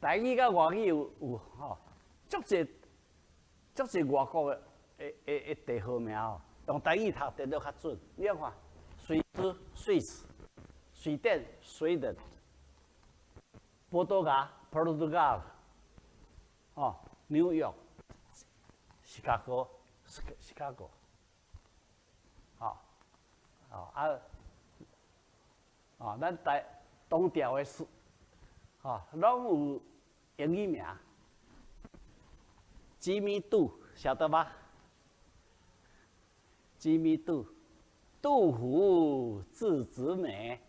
台语甲外语有吼，足侪外国的地号名吼，用台语读得都较准。你看，瑞典 Sweden， 波多嘎 Portugal， 哦，纽约 Chicago， 咱东调的是，拢有英语名。吉米杜晓得吗？吉米杜，杜甫字子美，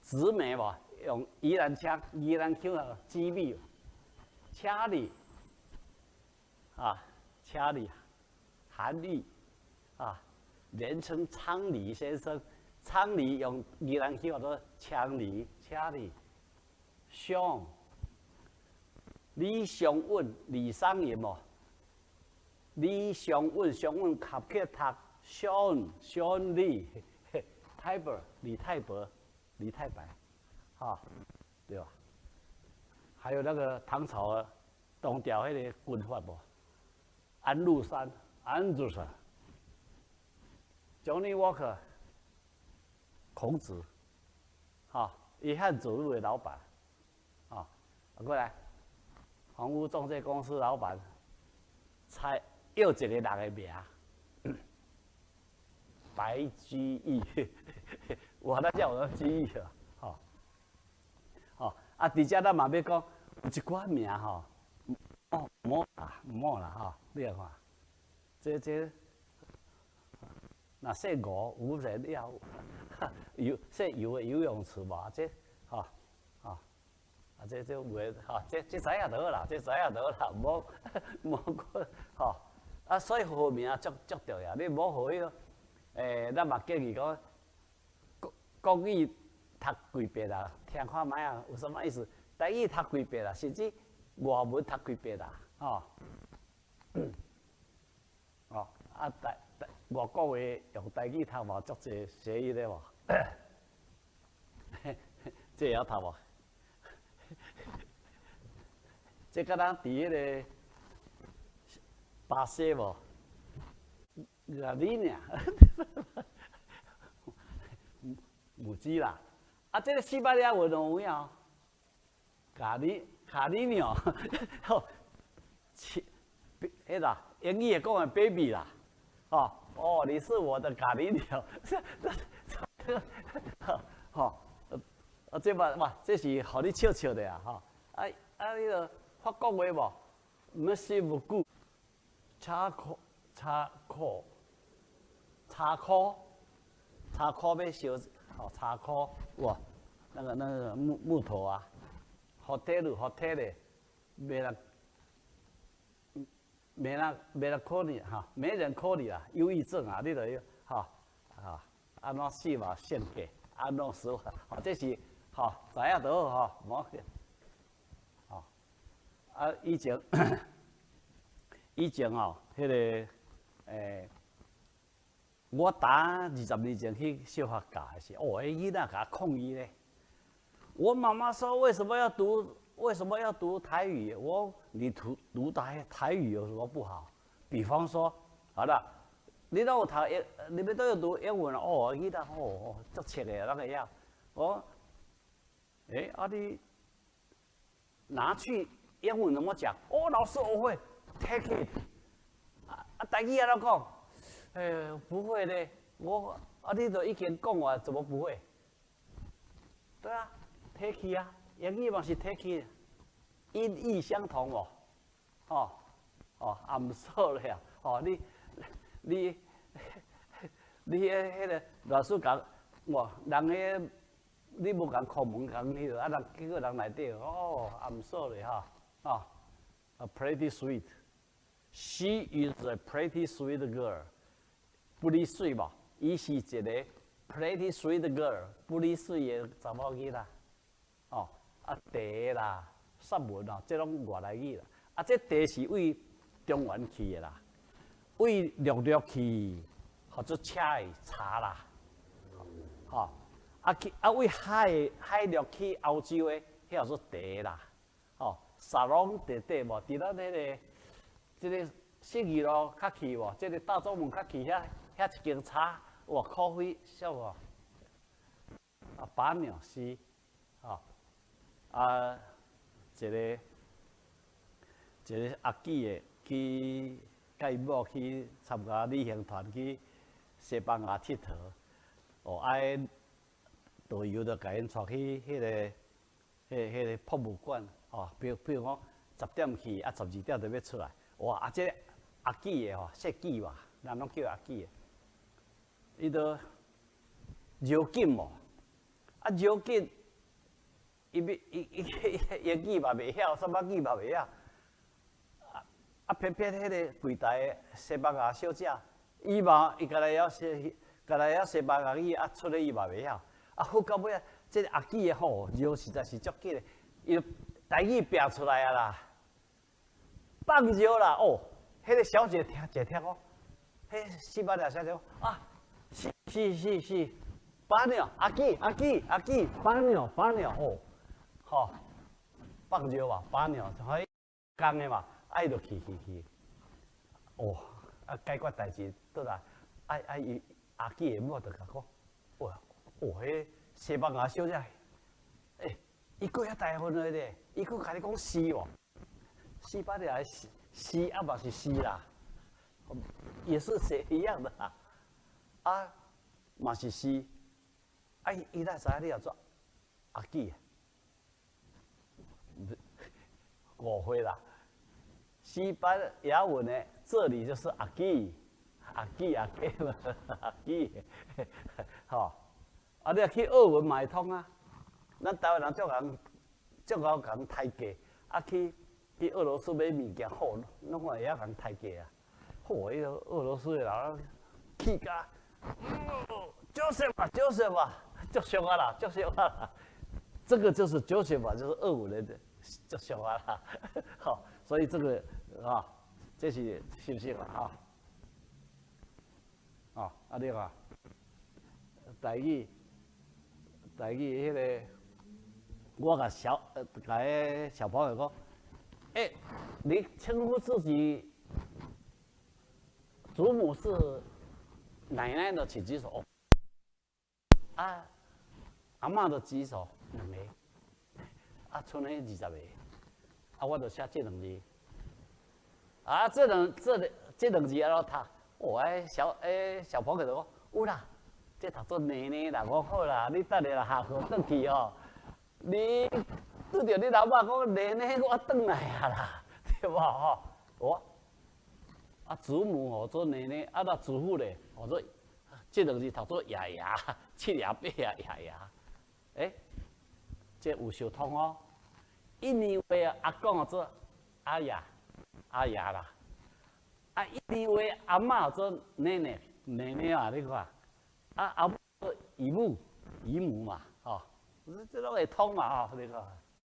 子美无用宜兰腔，宜兰腔啊，吉米，掐里，掐里，韩愈，人称昌黎先生。昌黎用宜兰腔叫做昌黎，掐里，湘。李尚稳、李商隐哦，李尚稳合去读湘李太白，李太白，对吧？还有那个唐朝的东调那个军阀不？安禄山，Johnny Walker， 孔子，约翰走路的老板，过来。房屋中介公司老板，才又一个人的名，白居易，我那叫我居易啊，伫遮咱嘛要讲有一寡名唔好啦你看，这，那说五无人要，说有的游泳池嘛，这这有诶，这知影得啦，无过所以号名足重要，你无号迄个，咱嘛建议讲，国语读几遍啦，听看卖啊，有什么意思？台语读几遍啦，甚至外文读几遍啦，外国话用台语读嘛，足侪谐音咧无？这会晓读无？这敢咱伫迄个巴西无？你尔，母鸡啦。这个西班牙文有影，卡里鸟，迄个英语也讲的 baby 啦，你是我的卡里鸟，这嘛，这是互你笑的啊，迄个法国话无 ，Merci beaucoup， 茶科要烧，茶科哇，那个木头啊 ，hotel，没人考你没人考你啦，忧郁症啊，你就要安怎死嘛献给，安怎死法，这是知影就好无紧。以前迄个我打20年前去小学教的时候，迄囡仔甲抗议咧。我妈妈说为什么要读台语？你读台语有什么不好？比方说，好了，你都有读你们都有读英文囡仔足切的那个样。你拿去英文怎么讲？老师我会 take it。台语安怎讲？不会嘞，你都已经讲完，怎么不会？对啊 ，take it 啊，英语嘛是 take it， 音译相同哦。I'm sorry 啊，你迄个老师讲，人个你无共课文讲迄个，人结果人内底I'm sorry pretty sweet。She is a pretty sweet girl， 不离水无？伊是一个 pretty sweet girl， 不离水的查某囡仔。茶啦、散文这拢外来语啦。这茶是为中原去的啦，为陆去，或者茶啦。为海陆去欧洲的，迄叫做茶啦。沙龙地底无，伫咱迄个即个信义路较去无，即个大洲门较去遐一间茶，哇，咖啡俗哦。啊，把鸟是，哦，啊，一个阿基的去，甲伊某去参加旅行团去西班牙佚佗，哦，爱导游就甲因带去迄个博物馆，哦，比如讲10点去，啊12点就要出来，哇，啊这阿基的吼，设计嘛，人拢叫阿基的，伊都绕境无，啊绕境，伊英语嘛袂晓，什么语嘛袂晓。啊，偏偏迄个柜台的西班牙小姐，伊嘛，伊家来晓西班牙语，啊，出来伊嘛袂晓。啊，好到尾啊，这个阿基的吼，绕实在是足紧的，伊台语拼出来啊啦，放绕啦哦，迄个小姐听讲，迄西班牙小姐啊，是，把鸟阿基，把鸟哦，吼，放绕嘛，把鸟，迄讲的嘛。爱就去，哦，啊解决代志倒来，伊阿基的某就甲讲，哇，迄西班牙小姐，伊过遐大分的咧，伊佫甲你讲诗哦，西班牙诗啊嘛是诗啦，也是写一样的啦，啊嘛是诗，啊伊哪知你要做阿基？误会啦。西班牙文的这里就是阿基嘛，阿基，吼，啊，你去俄文嘛会通啊？咱台湾人足够讲抬价，啊去俄罗斯买物件好，拢会晓讲抬价啊。嚯，迄个俄罗斯的人气甲，Joseph 啊，足俗啊啦，这个就是 Joseph 啊，就是俄文的足俗啊啦，好。所以这个啊，这是不是啊？啊，啊对吧？台语迄个，我甲小朋友讲，你称呼自己祖母是奶奶的，请举手。啊，阿嬷的举手2个，啊，剩的20个。啊，我就写这2字，啊，这2字安怎读？哦，小朋友就讲有啦，这读做奶奶啦。我好啦，你等下啦，下课转去哦。你拄着你老爸讲奶奶，我转来啊啦，对无吼？哦，啊，祖母吼做奶奶，啊，那祖父咧，我做这2字读做爷爷、7爷、8爷、爷。这有相通哦。印尼话阿公做阿爷啦，啊，印尼话阿嬷做奶奶啊，你看，啊阿母做姨母嘛，吼，这拢会通嘛，吼，你看。